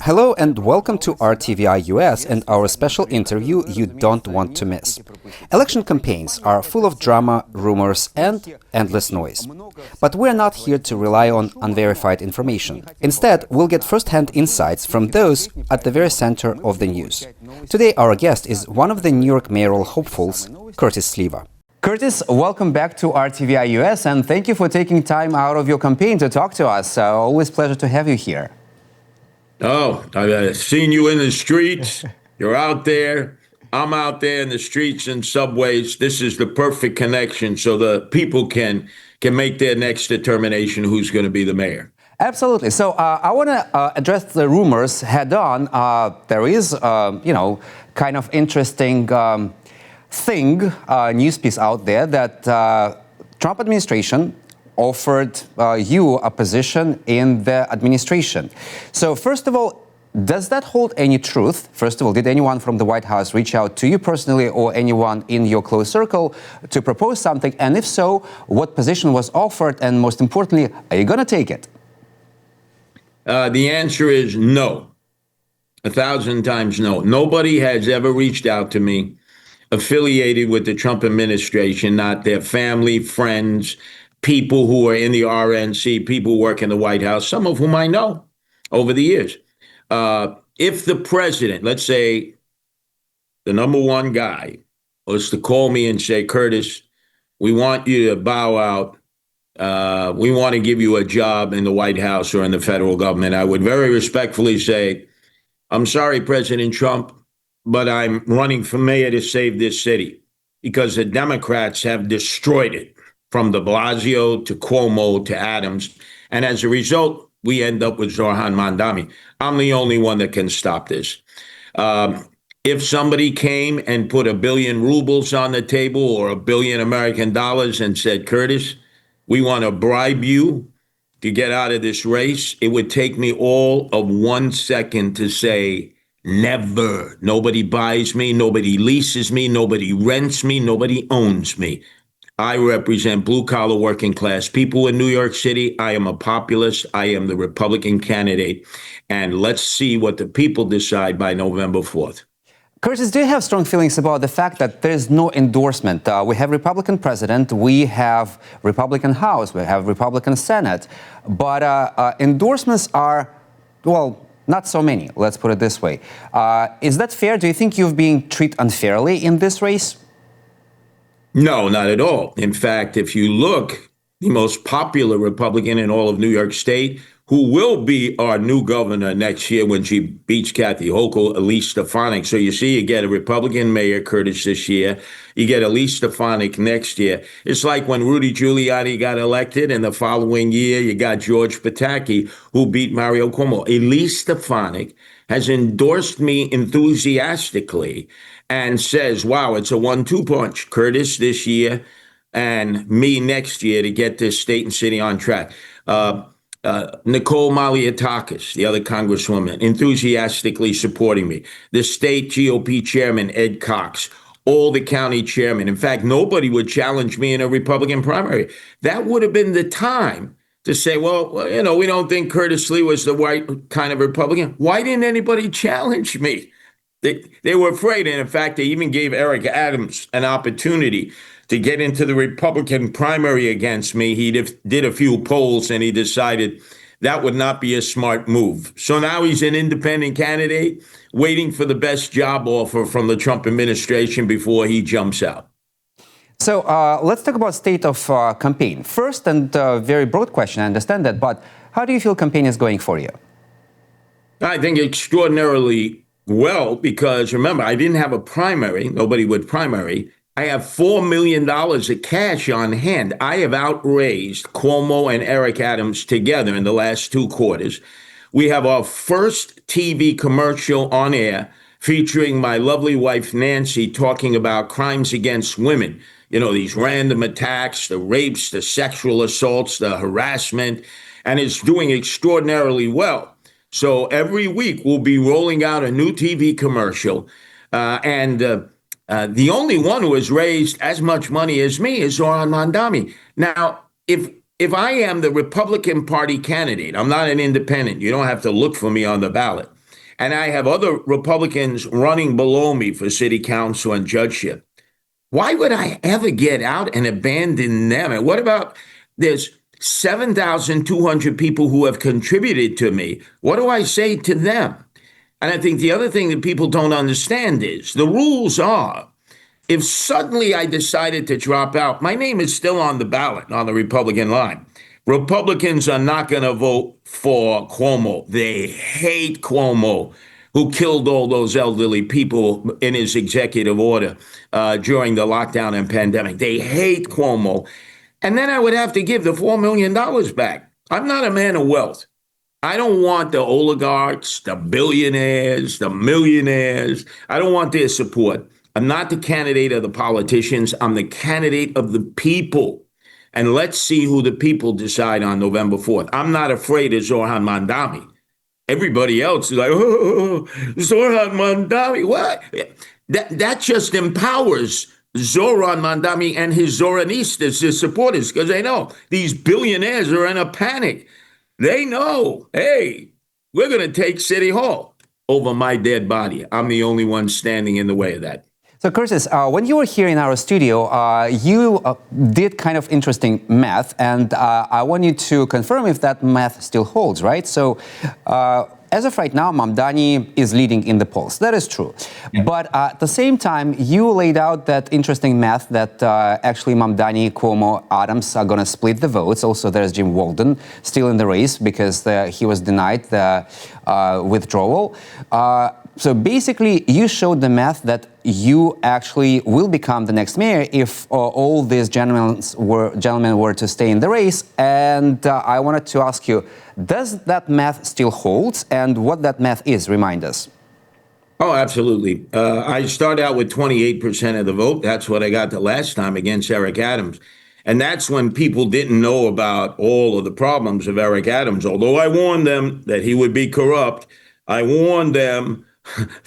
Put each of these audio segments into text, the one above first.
Hello and welcome to RTVI US and our special interview you don't want to miss. Election campaigns are full of drama, rumors and endless noise. But we're not here to rely on unverified information. Instead, we'll get first-hand insights from those at the very center of the news. Today our guest is one of the New York mayoral hopefuls, Curtis Sliwa. Curtis, welcome back to RTVI US and thank you for taking time out of your campaign to talk to us. Always pleasure to have you here. Oh, I've seen you in the streets. You're out there. I'm out there in the streets and subways. This is the perfect connection so the people can make their next determination who's going to be the mayor. Absolutely. So I want to address the rumors head on. There is, kind of interesting news piece out there that Trump administration offered you a position in the administration. So first of all, does that hold any truth? First of all, did anyone from the White House reach out to you personally or anyone in your close circle to propose something? And if so, what position was offered? And most importantly, are you going to take it? The answer is no. 1,000 times no. Nobody has ever reached out to me affiliated with the Trump administration, not their family, friends, people who are in the RNC, people who work in the White House, some of whom I know over the years. If the president, let's say the number one guy, was to call me and say, Curtis, we want you to bow out. We want to give you a job in the White House or in the federal government, I would very respectfully say, I'm sorry, President Trump, but I'm running for mayor to save this city because the Democrats have destroyed it. From de Blasio to Cuomo to Adams. And as a result, we end up with Zoran Mandami. I'm the only one that can stop this. If somebody came and put 1 billion rubles on the table or $1 billion American dollars and said, Curtis, we want to bribe you to get out of this race, it would take me all of 1 second to say, never. Nobody buys me, nobody leases me, nobody rents me, nobody owns me. I represent blue-collar working class people in New York City. I am a populist. I am the Republican candidate. And let's see what the people decide by November 4th. Curtis, do you have strong feelings about the fact that there's no endorsement? We have Republican president, we have Republican House, we have Republican Senate, but endorsements are, well, not so many, let's put it this way. Is that fair? Do you think you're being treated unfairly in this race? No, not at all. In fact, if you look, the most popular Republican in all of New York State, who will be our new governor next year when she beats Kathy Hochul, Elise Stefanik. So you see, you get a Republican mayor, Curtis, this year. You get Elise Stefanik next year. It's like when Rudy Giuliani got elected, and the following year you got George Pataki, who beat Mario Cuomo. Elise Stefanik has endorsed me enthusiastically and says, wow, it's a 1-2 punch, Curtis this year and me next year to get this state and city on track. Nicole Malliotakis, the other congresswoman, enthusiastically supporting me. The state GOP chairman, Ed Cox, all the county chairmen. In fact, nobody would challenge me in a Republican primary. That would have been the time to say, well, we don't think Curtis Sliwa was the right kind of Republican. Why didn't anybody challenge me? They were afraid. And in fact, they even gave Eric Adams an opportunity to get into the Republican primary against me. He did a few polls and he decided that would not be a smart move. So now he's an independent candidate waiting for the best job offer from the Trump administration before he jumps out. So let's talk about state of campaign. First, and very broad question, I understand that, but how do you feel campaign is going for you? I think extraordinarily well, because remember, I didn't have a primary. Nobody would primary. I have $4 million of cash on hand. I have outraised Cuomo and Eric Adams together in the last 2 quarters. We have our first TV commercial on air featuring my lovely wife, Nancy, talking about crimes against women. These random attacks, the rapes, the sexual assaults, the harassment, and it's doing extraordinarily well. So every week we'll be rolling out a new TV commercial. And the only one who has raised as much money as me is Zoran Mandami. Now, if I am the Republican Party candidate, I'm not an independent. You don't have to look for me on the ballot. and I have other Republicans running below me for city council and judgeship, why would I ever get out and abandon them? And what about there's 7,200 people who have contributed to me? What do I say to them? And I think the other thing that people don't understand is the rules are if suddenly I decided to drop out, my name is still on the ballot on the Republican line. Republicans are not going to vote for Cuomo. They hate Cuomo, who killed all those elderly people in his executive order during the lockdown and pandemic. They hate Cuomo. And then I would have to give the $4 million back. I'm not a man of wealth. I don't want the oligarchs, the billionaires, the millionaires. I don't want their support. I'm not the candidate of the politicians. I'm the candidate of the people. And let's see who the people decide on November 4th. I'm not afraid of Zoran Mandami. Everybody else is like, oh, Zoran Mandami. What? That just empowers Zoran Mandami and his Zoranistas, his supporters, because they know these billionaires are in a panic. They know, hey, we're going to take City Hall over my dead body. I'm the only one standing in the way of that. So, Curtis, when you were here in our studio, you did kind of interesting math, and I want you to confirm if that math still holds, right? So, as of right now, Mamdani is leading in the polls. That is true. Yeah. But at the same time, you laid out that interesting math that actually Mamdani, Cuomo, Adams are going to split the votes. Also, there's Jim Walden still in the race because he was denied the withdrawal. So basically, you showed the math that you actually will become the next mayor if all these gentlemen were to stay in the race. And I wanted to ask you, does that math still hold? And what that math is, remind us. Oh, absolutely. I started out with 28% of the vote. That's what I got the last time against Eric Adams. And that's when people didn't know about all of the problems of Eric Adams. Although I warned them that he would be corrupt, I warned them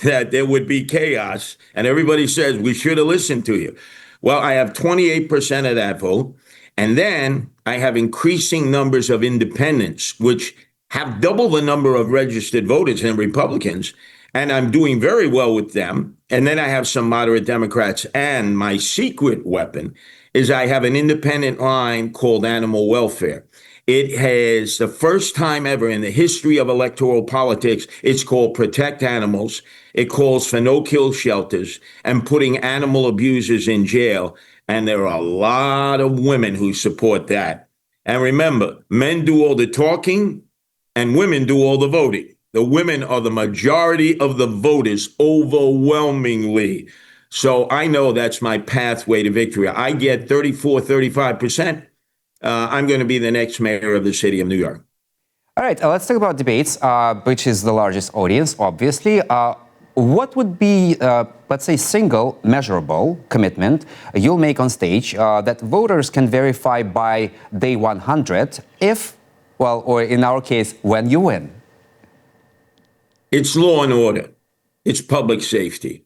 that there would be chaos. And everybody says, we should have listened to you. Well, I have 28% of that vote. And then I have increasing numbers of independents, which have double the number of registered voters than Republicans. And I'm doing very well with them. And then I have some moderate Democrats. And my secret weapon is I have an independent line called Animal Welfare. It has the first time ever in the history of electoral politics, it's called Protect Animals. It calls for no-kill shelters and putting animal abusers in jail. And there are a lot of women who support that. And remember, men do all the talking and women do all the voting. The women are the majority of the voters overwhelmingly. So I know that's my pathway to victory. I get 35%. I'm going to be the next mayor of the city of New York. All right, let's talk about debates, which is the largest audience, obviously. What would be, let's say, single measurable commitment you'll make on stage that voters can verify by day 100 if, well, or in our case, when you win? It's law and order. It's public safety.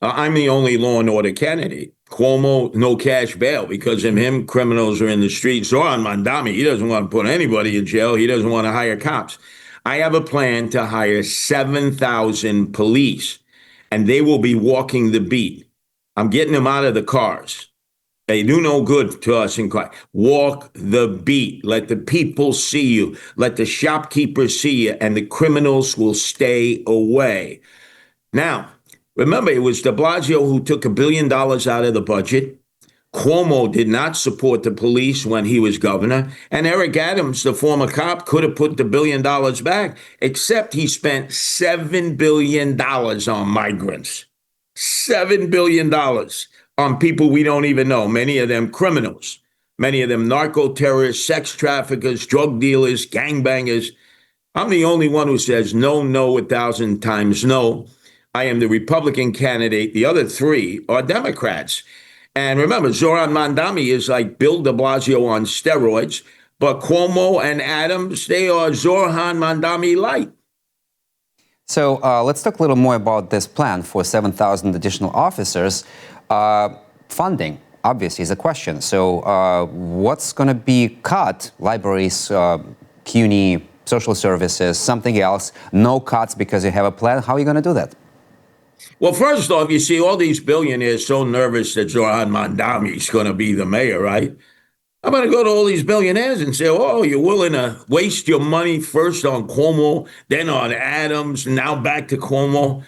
I'm the only law and order candidate. Cuomo, no cash bail. Because of him, criminals are in the streets. Zoran Mandami, he doesn't want to put anybody in jail. He doesn't want to hire cops. I have a plan to hire 7,000 police, and they will be walking the beat. I'm getting them out of the cars. They do no good to us in crime. Walk the beat. Let the people see you. Let the shopkeepers see you, and the criminals will stay away. Now, remember, it was de Blasio who took $1 billion out of the budget. Cuomo did not support the police when he was governor. And Eric Adams, the former cop, could have put the $1 billion back, except he spent $7 billion on migrants. $7 billion on people we don't even know, many of them criminals, many of them narco-terrorists, sex traffickers, drug dealers, gangbangers. I'm the only one who says no, 1,000 times no. I am the Republican candidate. The other three are Democrats. And remember, Zoran Mandami is like Bill de Blasio on steroids, but Cuomo and Adams, they are Zoran Mandami light. So let's talk a little more about this plan for 7,000 additional officers. Funding, obviously, is a question. So what's going to be cut? Libraries, CUNY, social services, something else, no cuts because you have a plan. How are you going to do that? Well, first off, you see all these billionaires so nervous that Zoran Mandami is going to be the mayor, right? I'm going to go to all these billionaires and say, oh, you're willing to waste your money first on Cuomo, then on Adams, now back to Cuomo.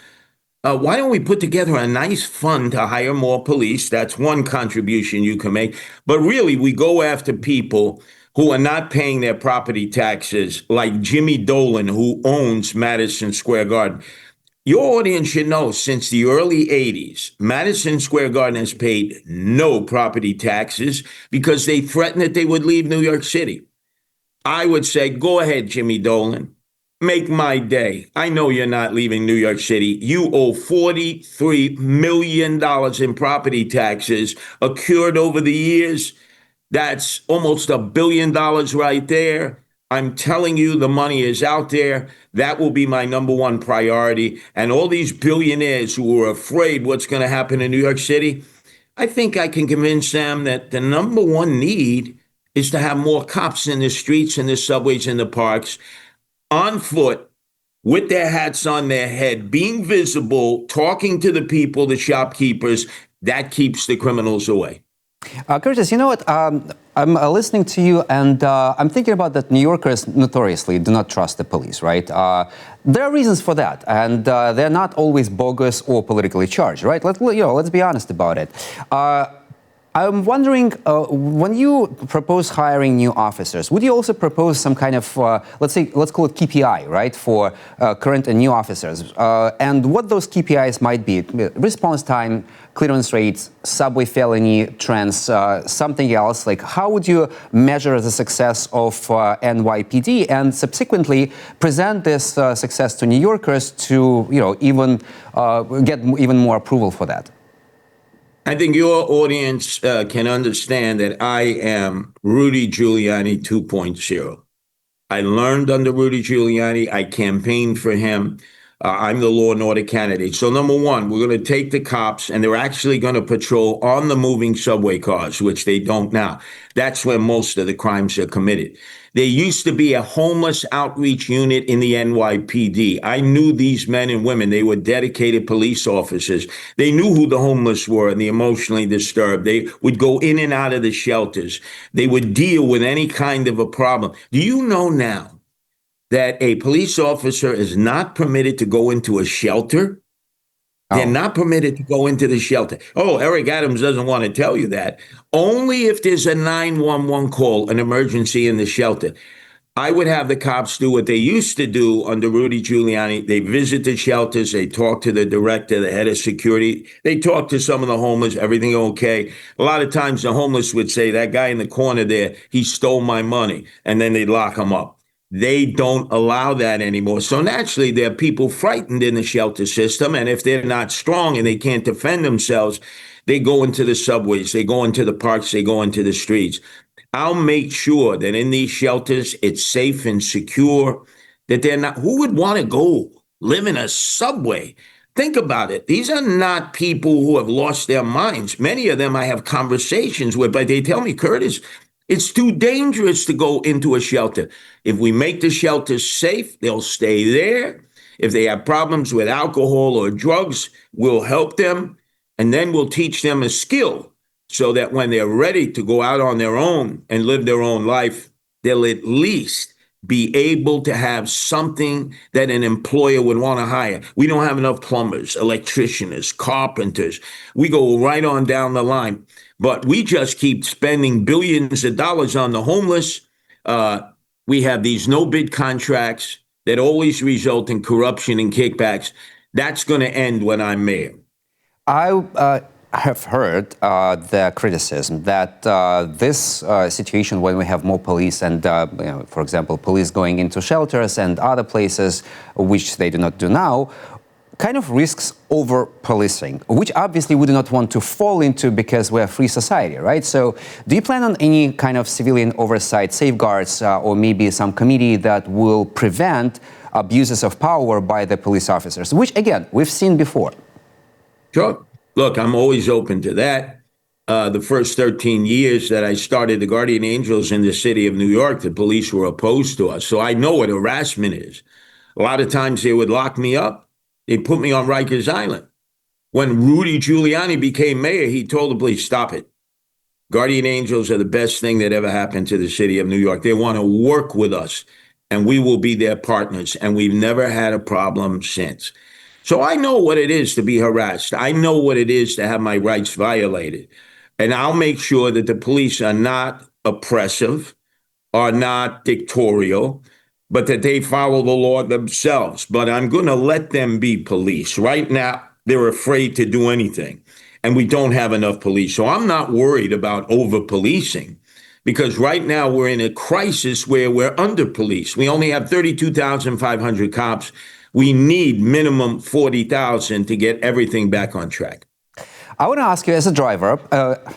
Why don't we put together a nice fund to hire more police? That's one contribution you can make. But really, we go after people who are not paying their property taxes, like Jimmy Dolan, who owns Madison Square Garden. Your audience should know since the early 80s, Madison Square Garden has paid no property taxes because they threatened that they would leave New York City. I would say, go ahead, Jimmy Dolan. Make my day. I know you're not leaving New York City. You owe $43 million in property taxes accrued over the years. That's almost $1 billion right there. I'm telling you, the money is out there. That will be my number one priority. And all these billionaires who are afraid what's going to happen in New York City, I think I can convince them that the number one need is to have more cops in the streets and the subways and the parks, on foot, with their hats on their head, being visible, talking to the people, the shopkeepers. That keeps the criminals away. Curtis, you know what? I'm listening to you, and I'm thinking about that New Yorkers notoriously do not trust the police, right? There are reasons for that, and they're not always bogus or politically charged, right? Let's be honest about it. I'm wondering, when you propose hiring new officers, would you also propose some kind of, let's call it KPI, right, for current and new officers, and what those KPIs might be? Response time, clearance rates, subway felony trends, something else. Like, how would you measure the success of NYPD and subsequently present this success to New Yorkers to, even get even more approval for that? I think your audience can understand that I am Rudy Giuliani 2.0. I learned under Rudy Giuliani. I campaigned for him. I'm the law and order candidate. So number one, we're going to take the cops and they're actually going to patrol on the moving subway cars, which they don't now. That's where most of the crimes are committed. There used to be a homeless outreach unit in the NYPD. I knew these men and women. They were dedicated police officers. They knew who the homeless were and the emotionally disturbed. They would go in and out of the shelters. They would deal with any kind of a problem. Do you know now that a police officer is not permitted to go into a shelter? They're not permitted to go into the shelter. Oh, Eric Adams doesn't want to tell you that. Only if there's a 911 call, an emergency in the shelter. I would have the cops do what they used to do under Rudy Giuliani. They visit the shelters. They talk to the director, the head of security. They talk to some of the homeless. Everything okay? A lot of times the homeless would say, that guy in the corner there, he stole my money. And then they'd lock him up. They don't allow that anymore. So naturally, there are people frightened in the shelter system. And if they're not strong and they can't defend themselves, they go into the subways, they go into the parks, they go into the streets. I'll make sure that in these shelters, it's safe and secure, that they're not. Who would want to go live in a subway? Think about it. These are not people who have lost their minds. Many of them I have conversations with, but they tell me, Curtis, it's too dangerous to go into a shelter. If we make the shelters safe, they'll stay there. If they have problems with alcohol or drugs, we'll help them. And then we'll teach them a skill so that when they're ready to go out on their own and live their own life, they'll at least be able to have something that an employer would want to hire. We don't have enough plumbers, electricians, carpenters. We go right on down the line. But we just keep spending billions of dollars on the homeless. We have these no-bid contracts that always result in corruption and kickbacks. That's going to end when I'm mayor. I have heard the criticism that this situation, when we have more police and, for example, police going into shelters and other places, which they do not do now, kind of risks over-policing, which obviously we do not want to fall into because we're a free society, right? So do you plan on any kind of civilian oversight safeguards or maybe some committee that will prevent abuses of power by the police officers, which, again, we've seen before? Sure. Look, I'm always open to that. the first 13 years that I started the Guardian Angels in the city of New York, the police were opposed to us. So I know what harassment is. A lot of times they would lock me up. They put me on Rikers Island. When Rudy Giuliani became mayor, he told the police, stop it. Guardian Angels are the best thing that ever happened to the city of New York. They want to work with us, and we will be their partners. And we've never had a problem since. So I know what it is to be harassed. I know what it is to have my rights violated. And I'll make sure that the police are not oppressive, are not dictatorial, but that they follow the law themselves. But I'm going to let them be police. Right now, they're afraid to do anything. And we don't have enough police. So I'm not worried about over-policing, because right now we're in a crisis where we're under-policed. We only have 32,500 cops. We need minimum 40,000 to get everything back on track. I want to ask you, as a driver,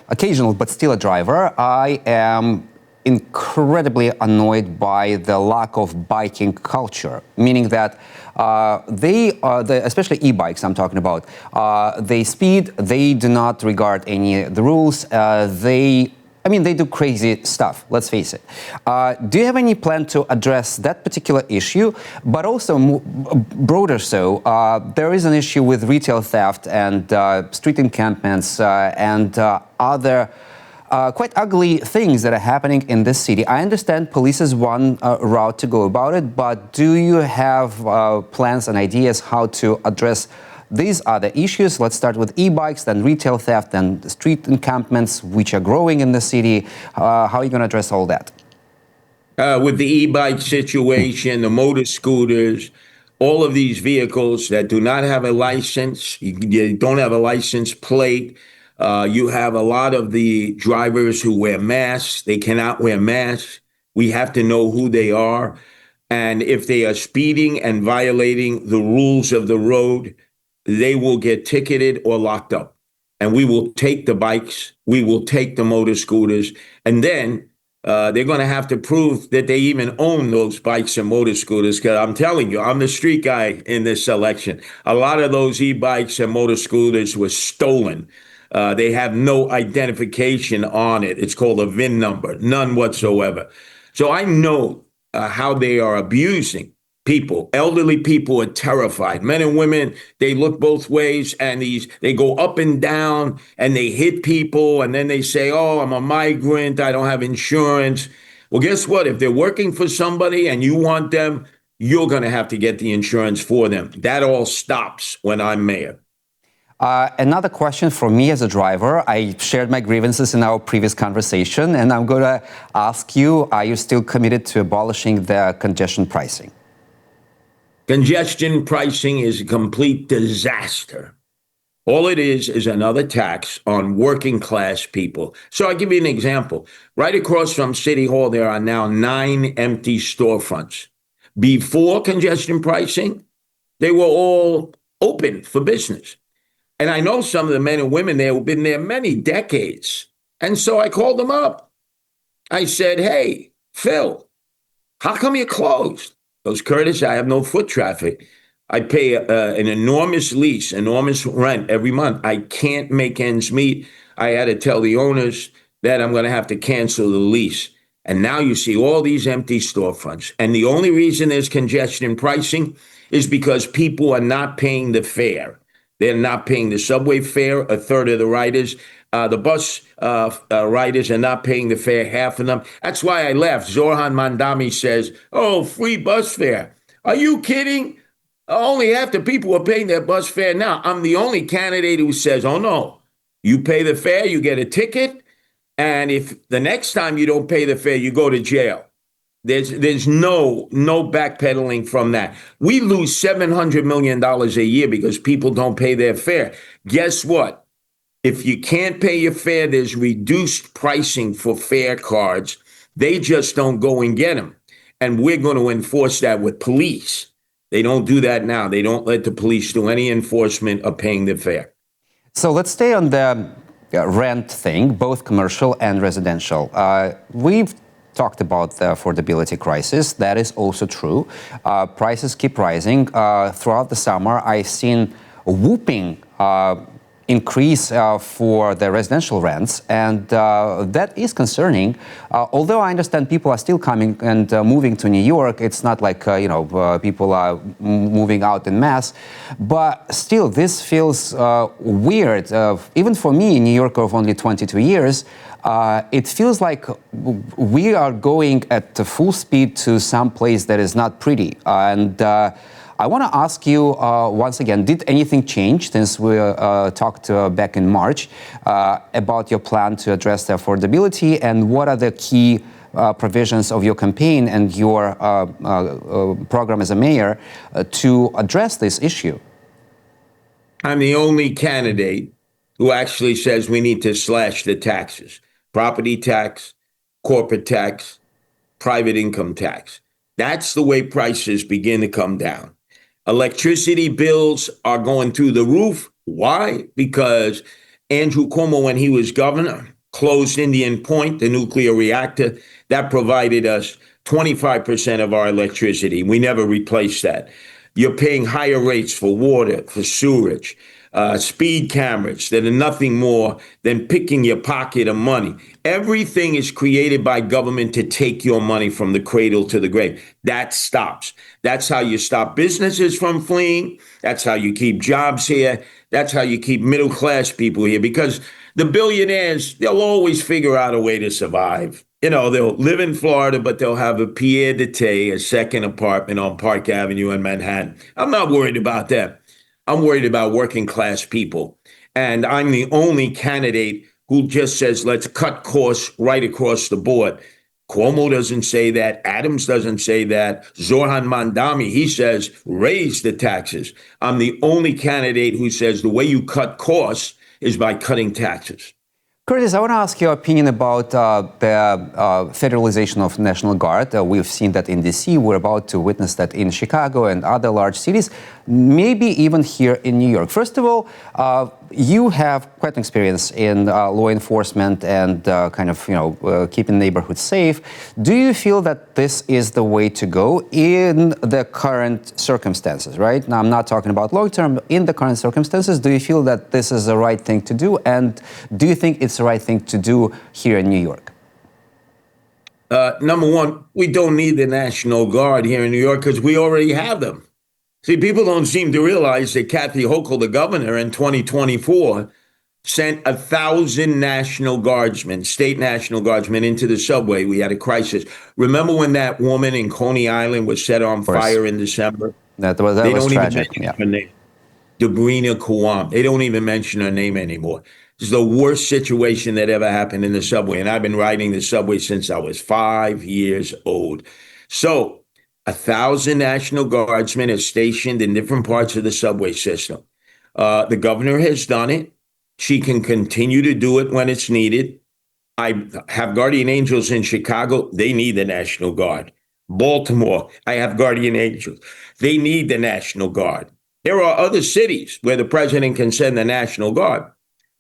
occasional but still a driver, I am incredibly annoyed by the lack of biking culture, meaning that especially e-bikes I'm talking about, they speed, they do not regard any of the rules, they do crazy stuff, let's face it. Do you have any plan to address that particular issue? But also, broader so, there is an issue with retail theft and street encampments and other quite ugly things that are happening in this city. I understand police is one route to go about it, but do you have plans and ideas how to address these other issues? Let's start with e-bikes, then retail theft, then street encampments, which are growing in the city. How are you going to address all that? With the e-bike situation, the motor scooters, all of these vehicles that do not have a license, you don't have a license plate. You have a lot of the drivers who wear masks. They cannot wear masks. We have to know who they are. And if they are speeding and violating the rules of the road, they will get ticketed or locked up. And we will take the bikes, we will take the motor scooters, and then they're going to have to prove that they even own those bikes and motor scooters. Because I'm telling you, I'm the street guy in this election. A lot of those e-bikes and motor scooters were stolen. They have no identification on it. It's called a VIN number, none whatsoever. So I know how they are abusing people. Elderly people are terrified. Men and women, they look both ways, and they go up and down and they hit people, and then they say, oh, I'm a migrant, I don't have insurance. Well, guess what? If they're working for somebody and you want them, you're going to have to get the insurance for them. That all stops when I'm mayor. Another question for me as a driver. I shared my grievances in our previous conversation, and I'm going to ask you, are you still committed to abolishing the congestion pricing? Congestion pricing is a complete disaster. All it is another tax on working class people. So I'll give you an example. Right across from City Hall, there are now 9 empty storefronts. Before congestion pricing, they were all open for business. And I know some of the men and women there who've been there many decades. And so I called them up. I said, hey, Phil, how come you're closed? Goes, Curtis, I have no foot traffic. I pay an enormous lease, enormous rent every month. I can't make ends meet. I had to tell the owners that I'm going to have to cancel the lease. And now you see all these empty storefronts. And the only reason there's congestion pricing is because people are not paying the fare. They're not paying the subway fare, a third of the riders. The bus riders are not paying the fare, half of them. That's why I left. Zoran Mandami says, oh, free bus fare. Are you kidding? Only half the people are paying their bus fare now. I'm the only candidate who says, oh, no, you pay the fare, you get a ticket. And if the next time you don't pay the fare, you go to jail. There's no backpedaling from that. We lose $700 million a year because people don't pay their fare. Guess what? If you can't pay your fare, there's reduced pricing for fare cards. They just don't go and get them. And we're going to enforce that with police. They don't do that now. They don't let the police do any enforcement of paying the fare. So let's stay on the rent thing, both commercial and residential. We've talked about the affordability crisis. That is also true. Prices keep rising. Throughout the summer, I've seen whooping increase for the residential rents, and that is concerning. Although I understand people are still coming and moving to New York, it's not like people are moving out in mass, but still this feels weird. Even for me, a New Yorker of only 22 years, it feels like we are going at full speed to some place that is not pretty. And I want to ask you once again, did anything change since we talked back in March about your plan to address the affordability, and what are the key provisions of your campaign and your program as a mayor to address this issue? I'm the only candidate who actually says we need to slash the taxes: property tax, corporate tax, private income tax. That's the way prices begin to come down. Electricity bills are going through the roof. Why? Because Andrew Cuomo, when he was governor, closed Indian Point, the nuclear reactor. That provided us 25% of our electricity. We never replaced that. You're paying higher rates for water, for sewerage, speed cameras that are nothing more than picking your pocket of money. Everything is created by government to take your money from the cradle to the grave. That stops. That's how you stop businesses from fleeing. That's how you keep jobs here. That's how you keep middle class people here, because the billionaires, they'll always figure out a way to survive. They'll live in Florida, but they'll have a Pierre de Tay, a second apartment on Park Avenue in Manhattan. I'm not worried about that. I'm worried about working class people. And I'm the only candidate who just says, let's cut costs right across the board. Cuomo doesn't say that. Adams doesn't say that. Zohran Mamdani, he says, raise the taxes. I'm the only candidate who says the way you cut costs is by cutting taxes. Curtis, I want to ask your opinion about the federalization of National Guard. We've seen that in D.C. We're about to witness that in Chicago and other large cities, maybe even here in New York. First of all, you have quite an experience in law enforcement and keeping neighborhoods safe. Do you feel that this is the way to go in the current circumstances, right? Now, I'm not talking about long term. In the current circumstances, do you feel that this is the right thing to do? And do you think it's the right thing to do here in New York? Number one, we don't need the National Guard here in New York because we already have them. See, people don't seem to realize that Kathy Hochul, the governor, in 2024, sent 1,000 National Guardsmen, state National Guardsmen, into the subway. We had a crisis. Remember when that woman in Coney Island was set on fire in December? That was tragic. Even her name. Debrina Kawam. They don't even mention her name anymore. This is the worst situation that ever happened in the subway. And I've been riding the subway since I was 5 years old. So 1,000 National Guardsmen are stationed in different parts of the subway system. The governor has done it. She can continue to do it when it's needed. I have guardian angels in Chicago. They need the National Guard. Baltimore, I have guardian angels. They need the National Guard. There are other cities where the president can send the National Guard.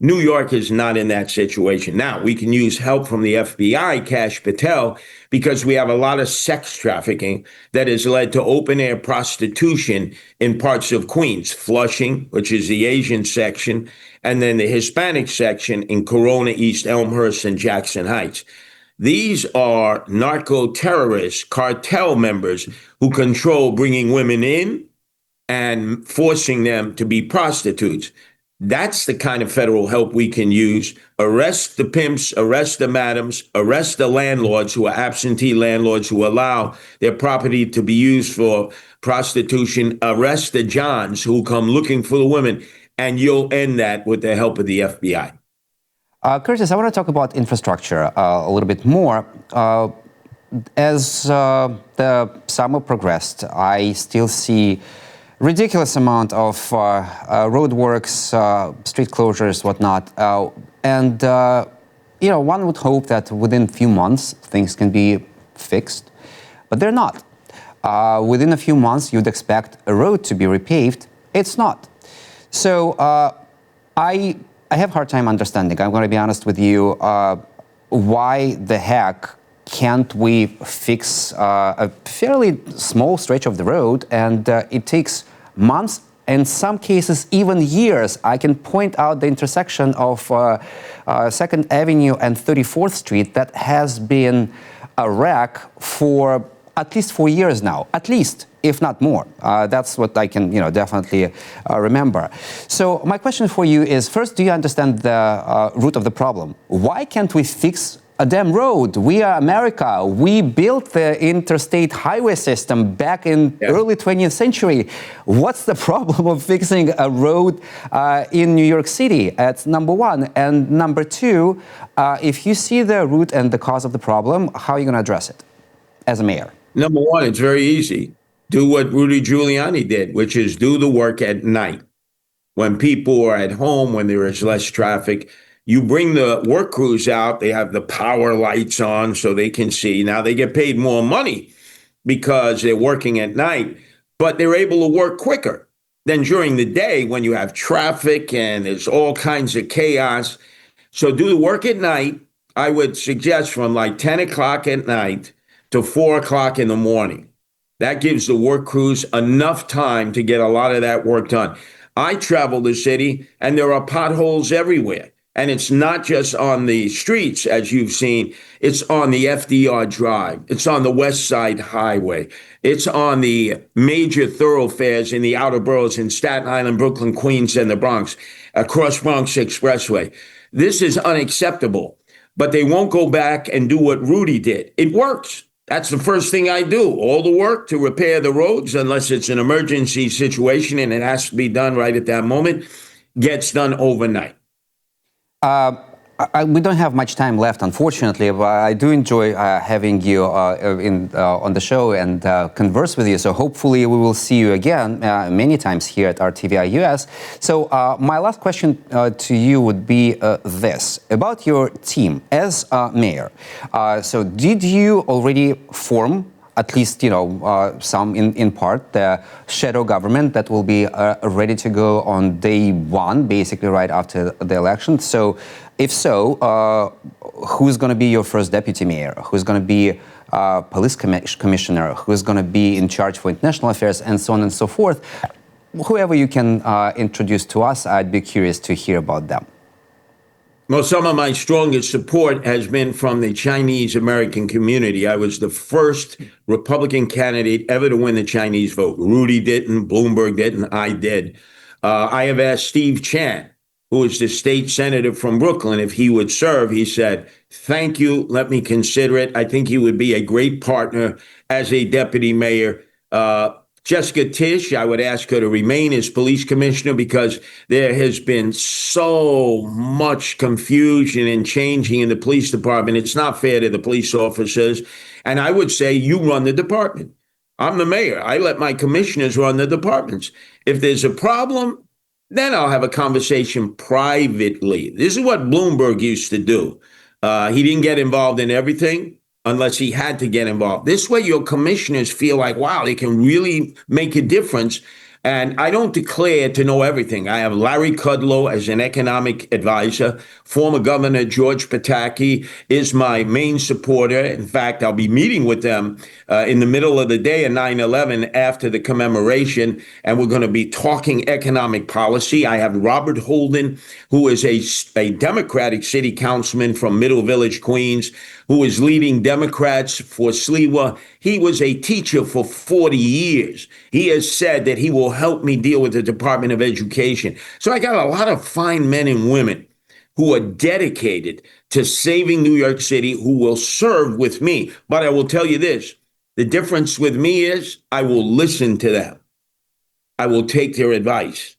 New York is not in that situation. Now, we can use help from the FBI, Kash Patel, because we have a lot of sex trafficking that has led to open-air prostitution in parts of Queens, Flushing, which is the Asian section, and then the Hispanic section in Corona, East Elmhurst, and Jackson Heights. These are narco-terrorist cartel members who control bringing women in and forcing them to be prostitutes. That's the kind of federal help we can use. Arrest the pimps, arrest the madams, arrest the landlords who are absentee landlords who allow their property to be used for prostitution. Arrest the Johns who come looking for the women, and you'll end that with the help of the FBI. Curtis, I want to talk about infrastructure a little bit more. As the summer progressed, I still see ridiculous amount of roadworks, street closures, whatnot. One would hope that within a few months, things can be fixed, but they're not. Within a few months, you'd expect a road to be repaved. It's not. So I have a hard time understanding, I'm going to be honest with you, why the heck can't we fix a fairly small stretch of the road, and it takes months in some cases even years. I can point out the intersection of 2nd Avenue and 34th Street that has been a wreck for at least 4 years now, at least, if not more. That's what I can, definitely remember. So my question for you is, first, do you understand the root of the problem? Why can't we fix a damn road? We are America. We built the interstate highway system back in early 20th century. What's the problem of fixing a road in New York City? That's number one. And number two, if you see the root and the cause of the problem, how are you going to address it as a mayor? Number one, it's very easy. Do what Rudy Giuliani did, which is do the work at night. When people are at home, when there is less traffic, you bring the work crews out. They have the power lights on so they can see. Now they get paid more money because they're working at night, but they're able to work quicker than during the day when you have traffic and there's all kinds of chaos. So do the work at night. I would suggest from like 10 o'clock at night to 4 o'clock in the morning. That gives the work crews enough time to get a lot of that work done. I travel the city and there are potholes everywhere. And it's not just on the streets, as you've seen. It's on the FDR Drive. It's on the West Side Highway. It's on the major thoroughfares in the outer boroughs in Staten Island, Brooklyn, Queens, and the Bronx, across Bronx Expressway. This is unacceptable. But they won't go back and do what Rudy did. It works. That's the first thing I do. All the work to repair the roads, unless it's an emergency situation and it has to be done right at that moment, gets done overnight. We don't have much time left, unfortunately, but I do enjoy having you on the show and converse with you. So hopefully we will see you again many times here at RTVI US. So my last question to you would be this, about your team as mayor. So did you already form, at least, some in part, the shadow government that will be ready to go on day one, basically right after the election? So if so, who's going to be your first deputy mayor? Who's going to be police commissioner? Who's going to be in charge for international affairs, and so on and so forth? Whoever you can introduce to us, I'd be curious to hear about them. Well, some of my strongest support has been from the Chinese American community. I was the first Republican candidate ever to win the Chinese vote. Rudy didn't, Bloomberg didn't, I did. I have asked Steve Chan, who is the state senator from Brooklyn, if he would serve. He said, thank you, let me consider it. I think he would be a great partner as a deputy mayor. Jessica Tisch, I would ask her to remain as police commissioner because there has been so much confusion and changing in the police department. It's not fair to the police officers. And I would say you run the department. I'm the mayor. I let my commissioners run the departments. If there's a problem, then I'll have a conversation privately. This is what Bloomberg used to do. He didn't get involved in everything unless he had to get involved. This way, your commissioners feel like, wow, they can really make a difference. And I don't declare to know everything. I have Larry Kudlow as an economic advisor. Former Governor George Pataki is my main supporter. In fact, I'll be meeting with them in the middle of the day at 9/11 after the commemoration, and we're going to be talking economic policy. I have Robert Holden, who is a Democratic city councilman from Middle Village, Queens, who is leading Democrats for Sliwa. He was a teacher for 40 years. He has said that he will help me deal with the Department of Education. So I got a lot of fine men and women who are dedicated to saving New York City, who will serve with me. But I will tell you this, the difference with me is I will listen to them. I will take their advice.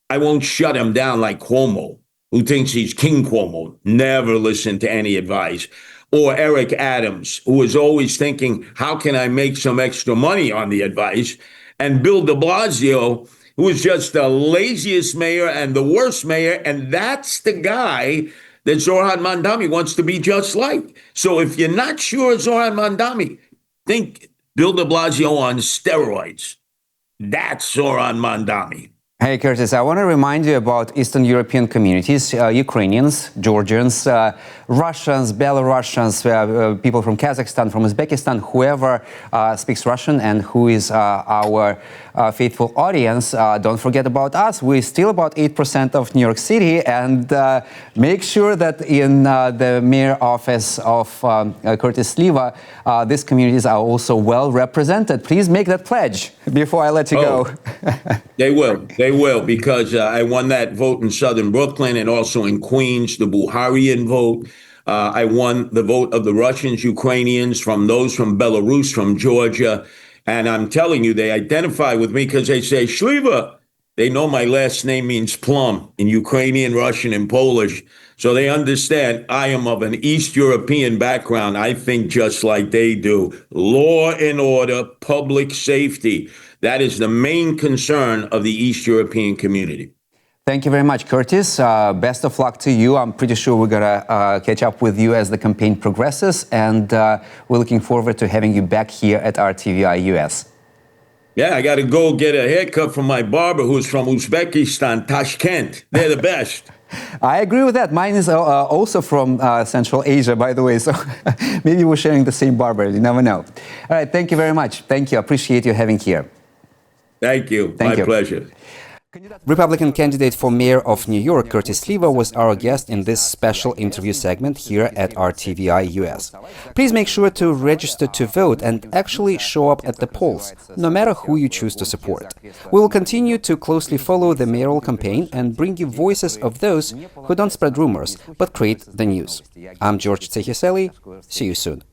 I won't shut them down like Cuomo, who thinks he's King Cuomo. Never listen to any advice. Or Eric Adams, who is always thinking, how can I make some extra money on the advice? And Bill de Blasio, who is just the laziest mayor and the worst mayor. And that's the guy that Zohran Mamdani wants to be just like. So if you're not sure Zohran Mamdani, think Bill de Blasio on steroids. That's Zohran Mamdani. Hey, Curtis, I want to remind you about Eastern European communities, Ukrainians, Georgians, Russians, Belarusians, people from Kazakhstan, from Uzbekistan, whoever speaks Russian and who is our faithful audience, don't forget about us. We're still about 8% of New York City, and make sure that in the mayor office of Curtis Sliwa, these communities are also well represented. Please make that pledge before I let you go. They will, because I won that vote in Southern Brooklyn and also in Queens, the Buharian vote. I won the vote of the Russians, Ukrainians, from those from Belarus, from Georgia. And I'm telling you, they identify with me because they say, Sliwa. They know my last name means plum in Ukrainian, Russian, and Polish. So they understand I am of an East European background. I think just like they do. Law and order, public safety. That is the main concern of the East European community. Thank you very much, Curtis. Best of luck to you. I'm pretty sure we're going to catch up with you as the campaign progresses, and we're looking forward to having you back here at RTVI US. Yeah, I got to go get a haircut from my barber who's from Uzbekistan, Tashkent. They're the best. I agree with that. Mine is also from Central Asia, by the way, so maybe we're sharing the same barber. You never know. All right, thank you very much. Thank you. I appreciate you having here. Thank you. My pleasure. Republican candidate for mayor of New York, Curtis Sliwa, was our guest in this special interview segment here at RTVI US. Please make sure to register to vote and actually show up at the polls, no matter who you choose to support. We will continue to closely follow the mayoral campaign and bring you voices of those who don't spread rumors, but create the news. I'm George Tsehiseli. See you soon.